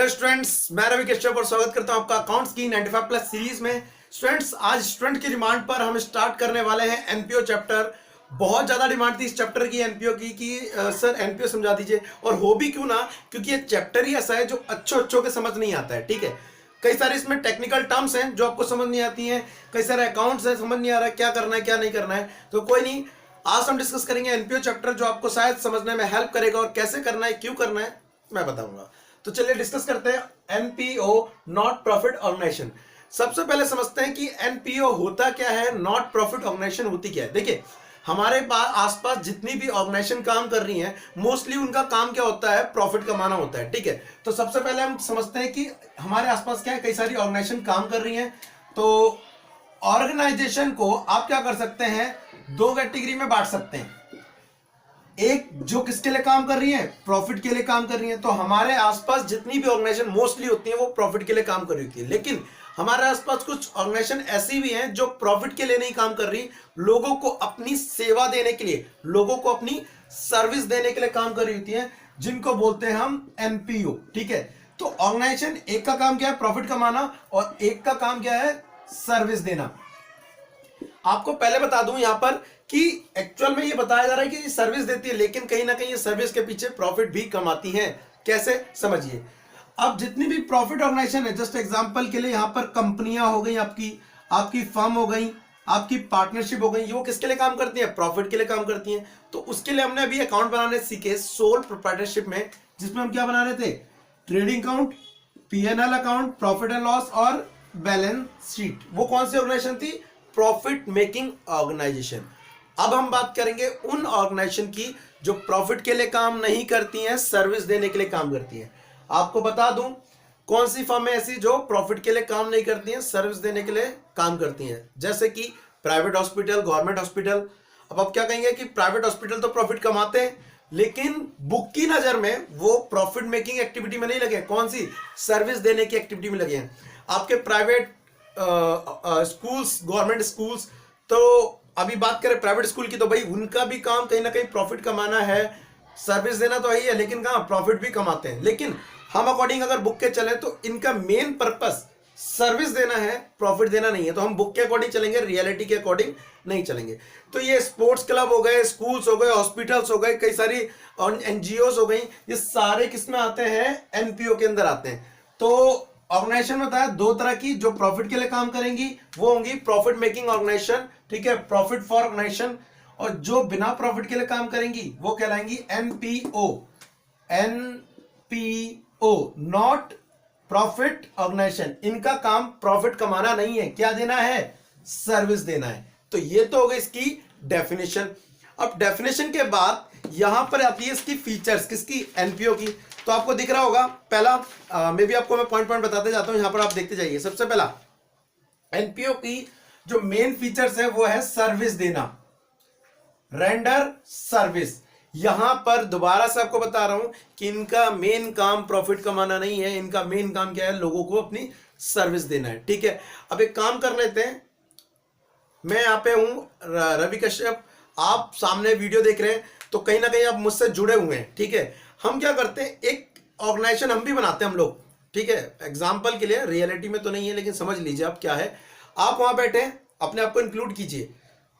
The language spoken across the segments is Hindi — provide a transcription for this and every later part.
हेलो स्टूडेंट्स, मैं रवि कश्यप और स्वागत करता हूं आपका अकाउंट्स की 95 प्लस सीरीज में। स्टूडेंट्स, आज स्टूडेंट की डिमांड पर हम स्टार्ट करने वाले हैं एनपीओ चैप्टर। बहुत ज़्यादा डिमांड थी इस चैप्टर की एनपीओ की कि सर एनपीओ समझा दीजिए। और हो भी क्यों ना, क्योंकि ये चैप्टर ही ऐसा है जो अच्छों के समझ नहीं आता है। ठीक है, कई सारे इसमें टेक्निकल टर्म्स हैं जो आपको समझ नहीं आती हैं, कई सारे अकाउंट्स हैं समझ नहीं आ रहा है क्या करना है क्या नहीं करना है। तो कोई नहीं, आज हम डिस्कस करेंगे एनपीओ चैप्टर जो आपको शायद समझने में हेल्प करेगा, और कैसे करना है क्यों करना है मैं बताऊंगा। तो चलिए डिस्कस करते हैं एनपीओ, नॉट प्रॉफिट ऑर्गेनाइजेशन। सबसे पहले समझते हैं कि एनपीओ होता क्या है, नॉट प्रॉफिट ऑर्गेनाइजेशन होती क्या है। देखिए, हमारे पास आसपास जितनी भी ऑर्गेनाइजेशन काम कर रही हैं, मोस्टली उनका काम क्या होता है, प्रॉफिट कमाना होता है। ठीक है, तो सबसे पहले हम समझते हैं कि हमारे आसपास क्या है, कई सारी ऑर्गेनाइजेशन काम कर रही हैं। तो ऑर्गेनाइजेशन को आप क्या कर सकते हैं, दो कैटेगरी में बांट सकते हैं। एक जो किसके लिए काम कर रही है, प्रॉफिट के लिए काम कर रही है। तो हमारे आसपास जितनी भी ऑर्गेनाइजेशन मोस्टली होती है वो प्रॉफिट के लिए काम कर रही होती है, लेकिन हमारे आसपास कुछ ऑर्गेनाइजेशन ऐसी भी हैं जो प्रॉफिट के लिए नहीं काम कर रही, लोगों को अपनी सेवा देने के लिए, लोगों को अपनी सर्विस देने के लिए काम कर रही होती है, जिनको बोलते हैं हम एनपीओ। ठीक है, तो ऑर्गेनाइजेशन एक का काम क्या है, प्रॉफिट कमाना, और एक का काम क्या है, सर्विस देना। आपको पहले बता दूं यहां पर कि एक्चुअल में ये बताया जा रहा है कि सर्विस देती है, लेकिन कहीं ना कहीं ये सर्विस के पीछे प्रॉफिट भी कमाती है। कैसे, समझिए। अब जितनी भी प्रॉफिट ऑर्गेनाइजेशन है, जस्ट एग्जांपल के लिए यहां पर कंपनियां हो गई, आपकी फर्म हो गई, आपकी पार्टनरशिप हो गई, वो किसके लिए काम करती है, प्रॉफिट के लिए काम करती हैं। तो उसके लिए हमने अभी अकाउंट बनाने सीखे सोल प्रोप्राइटरशिप में, जिसमें हम क्या बना रहे थे, trading account, PNL account, profit and loss और बैलेंस शीट। वो कौन सी ऑर्गेनाइजेशन थी, प्रॉफिट मेकिंग ऑर्गेनाइजेशन। अब हम बात करेंगे उन ऑर्गेनाइजेशन की जो प्रॉफिट के लिए काम नहीं करती हैं, सर्विस देने के लिए काम करती हैं। आपको बता दूं कौन सी फर्म है ऐसी जो प्रॉफिट के लिए काम नहीं करती हैं, सर्विस देने के लिए काम करती हैं, जैसे कि प्राइवेट हॉस्पिटल, गवर्नमेंट हॉस्पिटल। अब आप क्या कहेंगे कि प्राइवेट हॉस्पिटल तो प्रॉफिट कमाते हैं, लेकिन बुक की नजर में वो प्रॉफिट मेकिंग एक्टिविटी में नहीं लगे, कौन सी, सर्विस देने की एक्टिविटी में लगे हैं। आपके प्राइवेट स्कूल्स, गवर्नमेंट स्कूल्स, तो अभी बात करें प्राइवेट स्कूल की, तो भाई उनका भी काम कहीं ना कहीं प्रॉफिट कमाना है, सर्विस देना तो यही है, लेकिन कहाँ प्रॉफिट भी कमाते हैं। लेकिन हम अकॉर्डिंग अगर बुक के चले तो इनका मेन पर्पस सर्विस देना है, प्रॉफिट देना नहीं है। तो हम बुक के अकॉर्डिंग चलेंगे, रियलिटी के अकॉर्डिंग नहीं चलेंगे। तो ये स्पोर्ट्स क्लब हो गए, स्कूल्स हो गए, हॉस्पिटल्स हो गए, कई सारी एनजीओस हो गई, ये सारे किस में आते हैं, एनपीओ के अंदर आते हैं। तो ऑर्गेनाइजेशन होता है दो तरह की, जो प्रॉफिट के लिए काम करेंगी वो होंगी प्रॉफिट मेकिंग ऑर्गेनाइजेशन, ठीक है, प्रॉफिट फॉर ऑर्गेनाइजेशन। और जो बिना प्रॉफिट के लिए काम करेंगी वो कहलाएंगी NPO. NPO, not profit organisation. इनका काम प्रॉफिट कमाना नहीं है, क्या देना है, सर्विस देना है। तो ये तो हो गई इसकी डेफिनेशन। अब डेफिनेशन के बाद यहां पर आती है इसकी फीचर्स, किसकी, एनपीओ की। तो आपको दिख रहा होगा, पहला मे भी आपको मैं पॉइंट पॉइंट बताते जाता हूं, यहां पर आप देखते जाइए। सबसे पहला एनपीओ की जो मेन फीचर्स है वो है सर्विस देना, रेंडर सर्विस। यहां पर दोबारा से आपको बता रहा हूं कि इनका मेन काम प्रॉफिट कमाना नहीं है, इनका मेन काम क्या है, लोगों को अपनी सर्विस देना है। ठीक है, अब एक काम कर लेते हैं, मैं यहां पे हूं रवि कश्यप, आप सामने वीडियो देख रहे हैं, तो कहीं ना कहीं आप मुझसे जुड़े हुए हैं। ठीक है, हम क्या करते हैं, एक ऑर्गेनाइजेशन हम भी बनाते हैं हम लोग। ठीक है, एग्जांपल के लिए, रियलिटी में तो नहीं है लेकिन समझ लीजिए आप क्या है। आप वहां बैठे अपने आप को इंक्लूड कीजिए,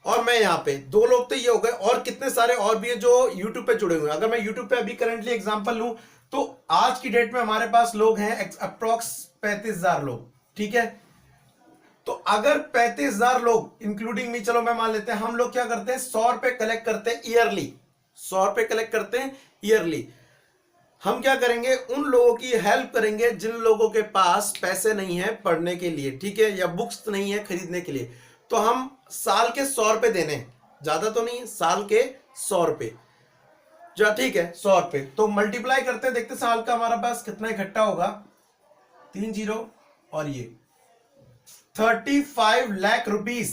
और मैं यहाँ पे, दो लोग तो ये हो गए, और कितने सारे और भी है जो यूट्यूब पे जुड़े हुए हैं। अगर मैं यूट्यूब पे अभी करंटली एग्जांपल लूं तो आज की डेट में हमारे पास लोग हैं अप्रोक्स 35,000 लोग। ठीक है, तो अगर 35,000 लोग इंक्लूडिंग मी, चलो मैं मान लेते हैं, हम लोग क्या करते हैं, 100 रुपए कलेक्ट करते हैं ईयरली, 100 रुपए कलेक्ट करते हैं ईयरली। हम क्या करेंगे, उन लोगों की हेल्प करेंगे जिन लोगों के पास पैसे नहीं है पढ़ने के लिए, ठीक है, या बुक्स नहीं है खरीदने के लिए। तो हम साल के 100 रुपए देने, ज्यादा तो नहीं, साल के 100 रुपए, जो ठीक है 100 रुपए, तो मल्टीप्लाई करते हैं, देखते साल का हमारा पास कितना इकट्ठा होगा, 3 जीरो और ये 35 लाख रुपीस,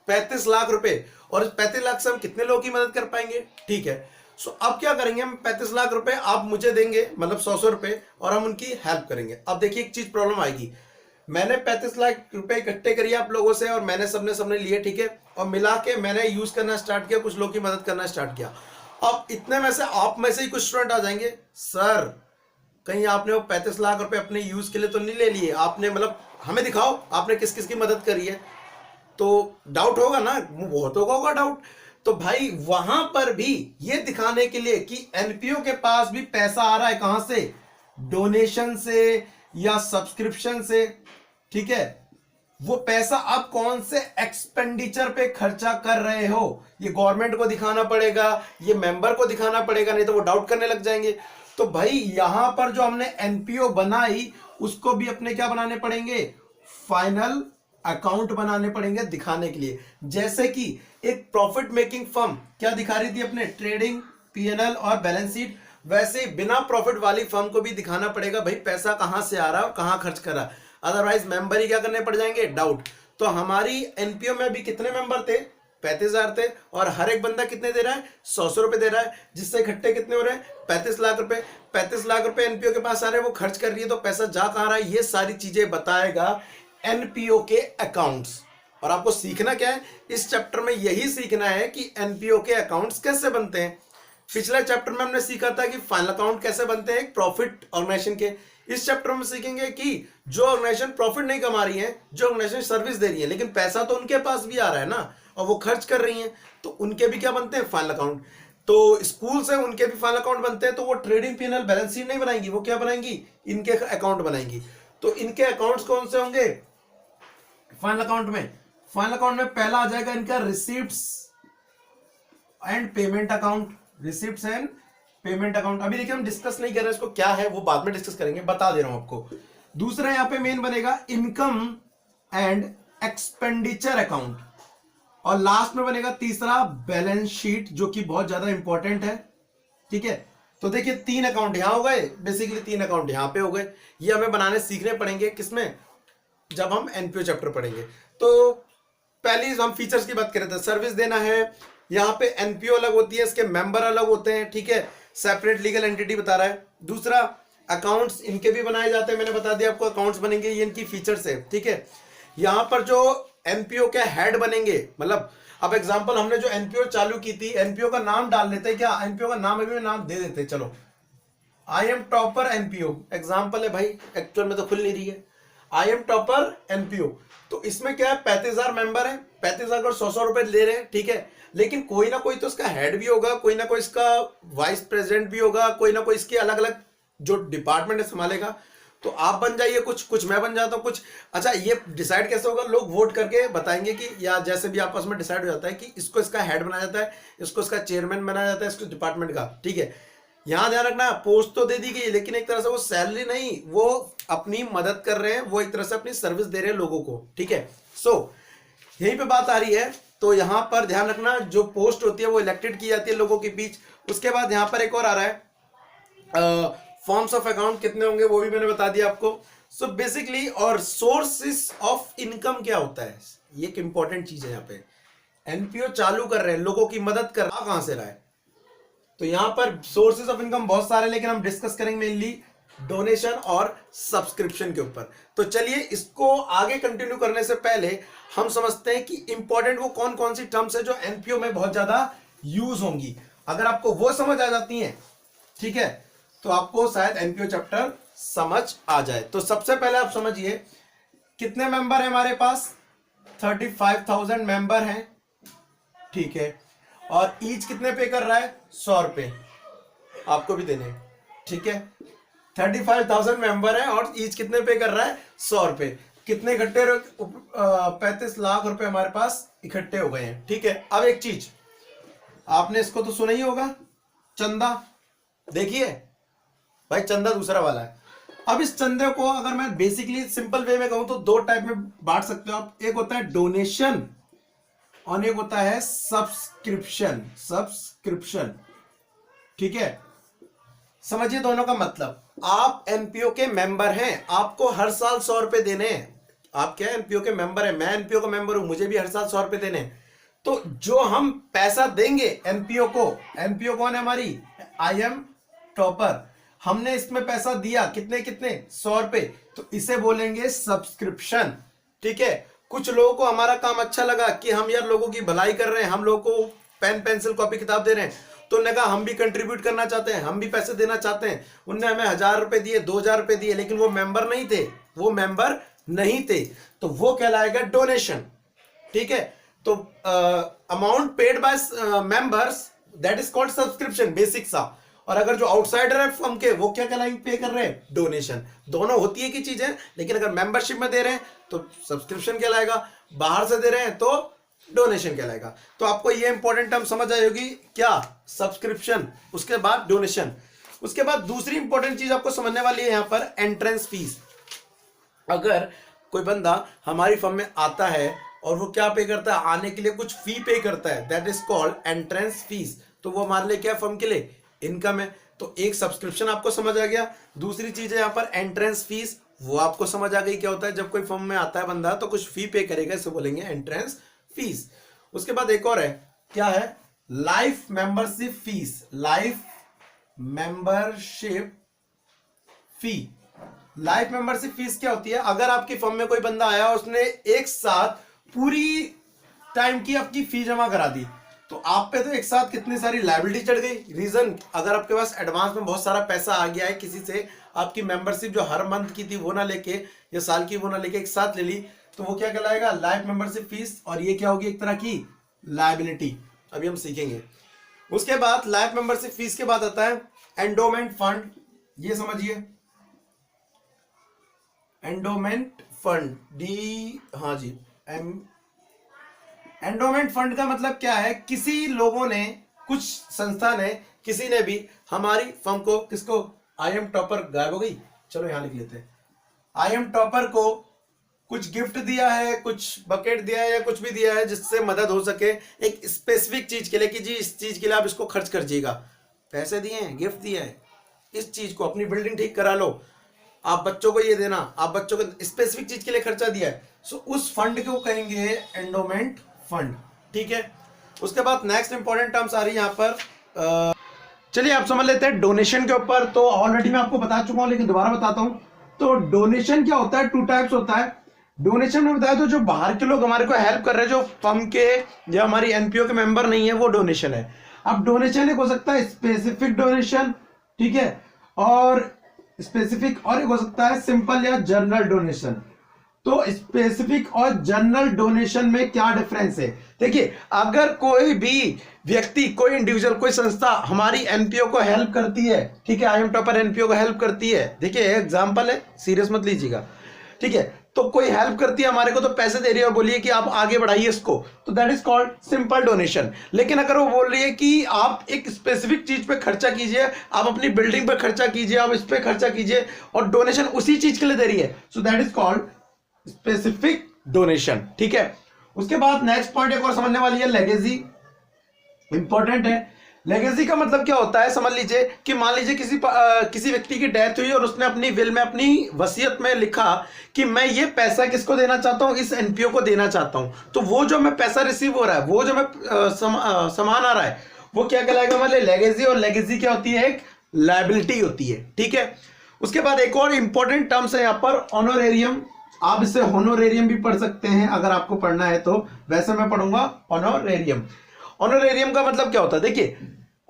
35 लाख रुपए। और इस 35 लाख से हम कितने लोगों की मदद कर पाएंगे। ठीक है, सो अब क्या करेंगे, हम 35 लाख रुपए आप मुझे देंगे, मतलब 100 रुपए, और हम उनकी हेल्प करेंगे। अब देखिए एक चीज प्रॉब्लम आएगी, मैंने 35 लाख रुपए इकट्ठे करिए आप लोगों से, और मैंने सबने लिए, ठीक है, और मिला के मैंने यूज करना स्टार्ट किया, कुछ लोगों की मदद करना स्टार्ट किया। अब इतने में से आप में से ही कुछ स्टूडेंट आ जाएंगे, सर कहीं आपने वो 35 लाख रुपए अपने यूज के लिए तो नहीं ले लिए आपने, मतलब हमें दिखाओ आपने किस किस की मदद करी है, तो डाउट होगा ना, बहुत होगा डाउट। तो भाई वहां पर भी ये दिखाने के लिए कि एनपीओ के पास भी पैसा आ रहा है, कहां से, डोनेशन से या सब्सक्रिप्शन से, ठीक है, वो पैसा आप कौन से एक्सपेंडिचर पे खर्चा कर रहे हो, ये गवर्नमेंट को दिखाना पड़ेगा, ये मेंबर को दिखाना पड़ेगा, नहीं तो वो डाउट करने लग जाएंगे। तो भाई यहां पर जो हमने एनपीओ बनाई उसको भी अपने क्या बनाने पड़ेंगे, फाइनल अकाउंट बनाने पड़ेंगे दिखाने के लिए। जैसे कि एक प्रॉफिट मेकिंग फर्म क्या दिखा रही थी अपने, ट्रेडिंग, पीएनएल और बैलेंस शीट, वैसे ही बिना प्रॉफिट वाली फर्म को भी दिखाना पड़ेगा भाई पैसा कहां से आ रहा है और कहां खर्च कर रहा है, अदरवाइज मेंबर ही क्या करने पड़ जाएंगे, डाउट। तो हमारी एनपीओ में भी कितने मेंबर थे, 35,000 थे, और हर एक बंदा कितने दे रहा है, 100 रुपए दे रहा है, जिससे इकट्ठे कितने हो रहे हैं, 35 लाख रुपए। 35 लाख रुपए एनपीओ के पास आ रहे हैं, वो खर्च कर रही है, तो पैसा जा कहां रहा है, ये सारी चीजें बताएगा एनपीओ के अकाउंट्स। और आपको सीखना क्या है इस चैप्टर में, यही सीखना है कि एनपीओ के अकाउंट्स कैसे बनते हैं। पिछले चैप्टर में हमने सीखा था कि फाइनल अकाउंट कैसे बनते हैं प्रॉफिट ऑर्गेनाइजेशन के। इस चैप्टर में सीखेंगे कि जो ऑर्गेनाइजेशन प्रॉफिट नहीं कमा रही है, जो ऑर्गेनाइजेशन सर्विस दे रही है, लेकिन पैसा तो उनके पास भी आ रहा है ना, और वो खर्च कर रही हैं, तो उनके भी क्या बनते हैं, फाइनल अकाउंट। तो स्कूल से उनके भी फाइनल अकाउंट बनते हैं, तो वो ट्रेडिंग पीएनएल बैलेंस शीट नहीं बनाएंगी, वो क्या बनाएंगी, इनके अकाउंट बनाएंगी। तो इनके अकाउंट्स कौन से होंगे फाइनल अकाउंट में, फाइनल अकाउंट में पहला आ जाएगा इनका receipts and payment account, receipts and payment account. अभी देखिए हम डिस्कस नहीं कर रहे हैं इसको, क्या है वो बाद में डिस्कस करेंगे, बता दे रहा हूं आपको। दूसरा यहां पे मेन बनेगा इनकम एंड एक्सपेंडिचर अकाउंट, और लास्ट में बनेगा तीसरा बैलेंस शीट, जो कि बहुत ज्यादा इंपॉर्टेंट है, ठीक है। तो देखिए 3 अकाउंट यहां हो गए, बेसिकली 3 अकाउंट यहां पे हो गए, ये हमें बनाने सीखने पड़ेंगे, किसमें, जब हम एनपीओ चैप्टर पढ़ेंगे। तो पहली हम फीचर्स की बात कर रहे थे, सर्विस देना है, यहां पे एनपीओ अलग होती है, इसके मेंबर अलग होते हैं, ठीक है, सेपरेट लीगल एंटिटी बता रहा है। दूसरा अकाउंट्स इनके भी बनाए जाते हैं, मैंने बता दिया आपको अकाउंट्स बनेंगे, ये इनकी फीचर्स है, ठीक है। यहां पर जो एनपीओ के हेड बनेंगे, मतलब अब एग्जांपल हमने जो एनपीओ चालू की थी, एनपीओ का नाम डाल लेते हैं क्या, एनपीओ का नाम अभी नाम दे देते, चलो I am topper NPO example है भाई, एक्चुअल में तो खुल नहीं रही है, आई एम टॉपर एनपीओ। तो इसमें क्या है, 35,000 मेंबर है, 35,000 को 100 रुपए ले रहे हैं, ठीक है, लेकिन कोई ना कोई तो इसका हेड भी होगा, कोई ना कोई इसका वाइस प्रेसिडेंट भी होगा, कोई ना कोई इसके अलग अलग जो डिपार्टमेंट है संभालेगा। तो आप बन जाइए कुछ मैं बन जाता हूँ कुछ। अच्छा ये डिसाइड कैसे होगा, लोग वोट करके बताएंगे कि, या जैसे भी आपस में डिसाइड हो जाता है कि इसको इसका हेड बनाया जाता है, इसको इसका चेयरमैन बनाया जाता है, इसको डिपार्टमेंट का, ठीक है। यहां ध्यान रखना, पोस्ट तो दे दी गई, लेकिन एक तरह से वो सैलरी नहीं, वो अपनी मदद कर रहे हैं, वो एक तरह से अपनी सर्विस दे रहे हैं लोगों को, ठीक है। सो यहीं पे बात आ रही है, तो यहां पर ध्यान रखना, जो पोस्ट होती है वो इलेक्टेड की जाती है लोगों के बीच। उसके बाद यहां पर एक और आ रहा है फॉर्म्स ऑफ अकाउंट कितने होंगे, वो भी मैंने बता दिया आपको। सो बेसिकली, और सोर्सेस ऑफ इनकम क्या होता है, ये एक इंपॉर्टेंट चीज है। यहाँ पे एनपीओ चालू कर रहे हैं, लोगों की मदद कर रहा, कहां से रहा है, तो यहां पर सोर्सेज ऑफ इनकम बहुत सारे, लेकिन हम डिस्कस करेंगे मेनली डोनेशन और सब्सक्रिप्शन के ऊपर। तो चलिए इसको आगे कंटिन्यू करने से पहले हम समझते हैं कि इंपॉर्टेंट वो कौन कौन सी टर्म्स है जो एनपीओ में बहुत ज्यादा यूज होंगी। अगर आपको वो समझ आ जाती हैं, ठीक है, तो आपको शायद एनपीओ चैप्टर समझ आ जाए। तो सबसे पहले आप समझिए कितने मेंबर है हमारे पास, 35,000 मेंबर हैं, ठीक है, और ईच कितने पे कर रहा है, 100 रुपए आपको भी देने, ठीक है। 35,000 मेंबर है और ईच कितने पे कर रहा है, 100 रुपए। कितने इकट्ठे 35 लाख रुपए हमारे पास इकट्ठे हो गए हैं, ठीक है। अब एक चीज आपने इसको तो सुना ही होगा, चंदा, देखिए भाई चंदा दूसरा वाला है। अब इस चंदे को अगर मैं बेसिकली सिंपल वे में कहूं तो 2 टाइप में बांट सकते हो आप, एक होता है डोनेशन और एक होता है सब्सक्रिप्शन, ठीक है। समझिए दोनों का मतलब, आप एनपीओ के मेंबर हैं, आपको हर साल 100 रुपए देने हैं, आप क्या एनपीओ के मेंबर हैं, मैं एनपीओ का मेंबर हूं, मुझे भी हर साल 100 रुपए देने हैं। तो जो हम पैसा देंगे एनपीओ को, एनपीओ कौन है हमारी, आई एम टॉपर, हमने इसमें पैसा दिया कितने 100 रुपए, तो इसे बोलेंगे सब्सक्रिप्शन, ठीक है। कुछ लोगों को हमारा काम अच्छा लगा कि हम यार लोगों की भलाई कर रहे हैं, हम लोगों को पेन पेंसिल कॉपी किताब दे रहे हैं, तो उन्होंने कहा हम भी कंट्रीब्यूट करना चाहते हैं, हम भी पैसे देना चाहते हैं। उनने हमें 1000 रुपए दिए, 2000 रुपए दिए, लेकिन वो मेंबर नहीं थे, वो मेंबर नहीं थे, तो वो कहलाएगा डोनेशन। ठीक है, तो amount paid by members that is called subscription, basic सा। और अगर जो आउटसाइडर है फर्म के, वो क्या कहलाएंगे, पे कर रहे हैं, डोनेशन। दोनों होती है कि चीजें, लेकिन अगर मेंबरशिप में दे रहे हैं तो सब्सक्रिप्शन कहलाएगा, बाहर से दे रहे हैं तो डोनेशन कहलाएगा। तो आपको ये इंपॉर्टेंट टर्म समझ आई होगी, क्या, सब्सक्रिप्शन, उसके बाद डोनेशन। उसके बाद दूसरी इंपॉर्टेंट चीज आपको समझने वाली है यहाँ पर, एंट्रेंस फीस। अगर कोई बंदा हमारी फर्म में आता है और वो क्या पे करता है, आने के लिए कुछ फी पे करता है, that is called entrance fees. तो वो हमारे लिए क्या, फर्म के लिए इनकम है। तो एक सब्सक्रिप्शन आपको समझ आ गया। दूसरी चीज है यहाँ पर एंट्रेंस फीस, वो आपको समझ आ गई क्या होता है। जब कोई फर्म में आता है बंदा तो कुछ फी पे करेगा, इसे बोलेंगे एंट्रेंस फीस। उसके बाद एक और है, क्या है, life membership fees, life membership fee. Life membership fees क्या होती है, अगर आपकी फर्म में कोई बंदा आया और उसने एक साथ पूरी टाइम की आपकी फी जमा करा दी, तो आप पे तो एक साथ कितनी सारी लायबिलिटी चढ़ गई। रीजन, अगर आपके पास एडवांस में बहुत सारा पैसा आ गया है किसी से, आपकी मेंबरशिप जो हर मंथ की थी वो ना लेके या साल की वो ना लेके एक साथ ले ली, तो वो क्या कहलाएगा, लाइफ मेंबरशिप फीस। और ये क्या होगी, एक तरह की लायबिलिटी, अभी हम सीखेंगे। उसके बाद लाइफ मेंबरशिप फीस के बाद आता है एंडोमेंट फंड। ये समझिए, एंडोमेंट फंड, डी, हाँ जी, एंडोमेंट फंड का मतलब क्या है, किसी लोगों ने, कुछ संस्था ने, किसी ने भी हमारी फर्म को, किसको, आई एम टॉपर, गायब हो गई, चलो यहां लिख लेते हैं, आई एम टॉपर को कुछ गिफ्ट दिया है, कुछ बकेट दिया है या कुछ भी दिया है जिससे मदद हो सके एक स्पेसिफिक चीज के लिए, कि जी इस चीज के लिए आप इसको खर्च करिएगा। पैसे दिए हैं, गिफ्ट दिया है, इस चीज को, अपनी बिल्डिंग ठीक करा लो, आप बच्चों को ये देना, आप बच्चों को स्पेसिफिक चीज के लिए खर्चा दिया है, सो उस फंड को कहेंगे एंडोमेंट फंड। ठीक है, उसके बाद नेक्स्ट इंपॉर्टेंट टर्म्स आ रही है यहाँ पर। चलिए आप समझ लेते हैं डोनेशन के ऊपर। तो ऑलरेडी मैं आपको बता चुका हूं, लेकिन दोबारा बताता हूं। तो डोनेशन क्या होता है, 2 टाइप्स होता है। डोनेशन में बताया तो जो बाहर के लोग हमारे को हेल्प कर रहे हैं, जो फर्म के या हमारी एनपीओ के मेंबर नहीं है, वो डोनेशन है। अब डोनेशन एक हो सकता है स्पेसिफिक डोनेशन, ठीक है, और स्पेसिफिक, और एक हो सकता है सिंपल या जनरल डोनेशन। तो स्पेसिफिक और जनरल डोनेशन में क्या डिफरेंस है, देखिए, अगर कोई भी व्यक्ति, कोई इंडिविजुअल, कोई संस्था हमारी एनपीओ को हेल्प करती है, ठीक है, आई एम टॉपर एनपीओ को हेल्प करती है, देखिए एग्जांपल है, सीरियस मत लीजिएगा, ठीक है, तो कोई हेल्प करती है हमारे को, तो पैसे दे रही है और बोलिए कि आप आगे बढ़ाइए इसको, तो that is called simple donation. लेकिन अगर वो बोल रही है कि आप एक स्पेसिफिक चीज पे खर्चा कीजिए, आप अपनी बिल्डिंग पे खर्चा कीजिए, आप इस पे खर्चा कीजिए, और डोनेशन उसी चीज के लिए दे रही है, so that is called specific donation. ठीक है, उसके बाद नेक्स्ट पॉइंट एक और समझने वाली है, लेगेसी, इंपॉर्टेंट है। लेगेसी का मतलब क्या होता है, समझ लीजिए कि मान लीजिए किसी व्यक्ति की डेथ हुई और उसने अपनी विल में, अपनी वसीयत में लिखा कि मैं ये पैसा किसको देना चाहता हूं, इस एनपीओ को देना चाहता हूं, तो वो जो मैं पैसा रिसीव हो रहा है, वो जो मैं सामान आ रहा है, वो क्या कहलाएगा हमारे लेगेसी। और लेगेसी क्या होती है, एक लायबिलिटी होती है। ठीक है, उसके बाद एक और इंपॉर्टेंट टर्म्स है यहाँ पर, ऑनोरेरियम। आप इसे होनोरेरियम भी पढ़ सकते हैं अगर आपको पढ़ना है तो, वैसे मैं पढ़ूंगा ऑनोरेरियम। ऑनोरेरियम का मतलब क्या होता है, देखिए,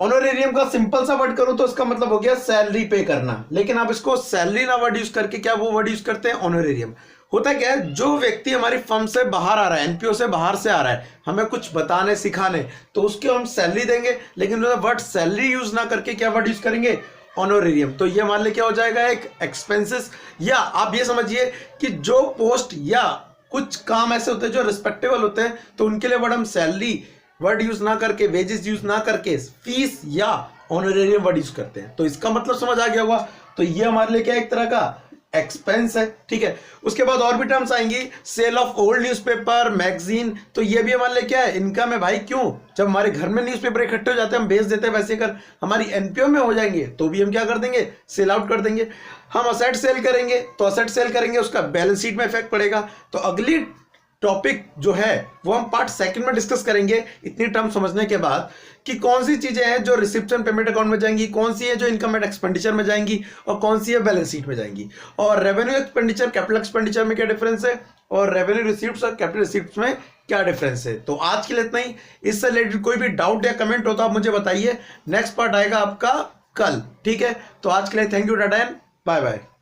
ऑनोरेरियम का सिंपल सा वर्ड करूं तो इसका मतलब हो गया सैलरी पे करना, लेकिन आप इसको सैलरी ना वर्ड यूज करके क्या वो वर्ड यूज करते हैं, ऑनोरेरियम। होता क्या है, जो व्यक्ति हमारी फर्म से बाहर आ रहा है, एनपीओ से बाहर से आ रहा है, हमें कुछ बताने सिखाने, तो उसको हम सैलरी देंगे, लेकिन वर्ड सैलरी यूज ना करके क्या वर्ड यूज करेंगे, ऑनोरेरियम। तो ये मान ले क्या हो जाएगा, एक एक्सपेंसेस, या आप ये समझिए कि जो पोस्ट या कुछ काम ऐसे होते हैं जो रिस्पेक्टेबल होते हैं, तो उनके लिए वर्ड हम सैलरी वर्ड यूज ना करके, वेजेस यूज ना करके, फीस या ऑनरेरियम वर्ड यूज करते हैं। तो इसका मतलब समझ आ गया होगा। तो ये हमारे लिए क्या एक तरह का एक्सपेंस है। ठीक है, उसके बाद और भी टर्म्स आएंगी, sale of old newspaper, magazine, तो ये भी हमारे लिए क्या है, इनकम है भाई। क्यों, जब हमारे घर में न्यूज़पेपर इकट्ठे हो जाते हैं, हम बेच देते हैं, वैसे कर हमारी एनपीओ में हो जाएंगे तो भी हम क्या कर देंगे, सेल आउट कर देंगे। हम असेट सेल करेंगे तो असेट सेल करेंगे, उसका बैलेंस शीट में इफेक्ट पड़ेगा। तो अगली टॉपिक जो है वो हम पार्ट सेकंड में डिस्कस करेंगे, इतनी टर्म समझने के बाद, कि कौन सी चीजें हैं जो रिसिप्शन पेमेंट अकाउंट में जाएंगी, कौन सी है जो इनकम एंड एक्सपेंडिचर में जाएंगी, और कौन सी है बैलेंस शीट में जाएंगी। और रेवेन्यू एक्सपेंडिचर, कैपिटल एक्सपेंडिचर में क्या डिफरेंस है, और रेवेन्यू रिसीप्ट्स और कैपिटल रिसीप्ट्स में क्या डिफरेंस है। तो आज के लिए इतना ही। इससे रिलेटेड कोई भी डाउट या कमेंट हो तो आप मुझे बताइए। नेक्स्ट पार्ट आएगा आपका कल, ठीक है। तो आज के लिए thank you, tata and bye bye.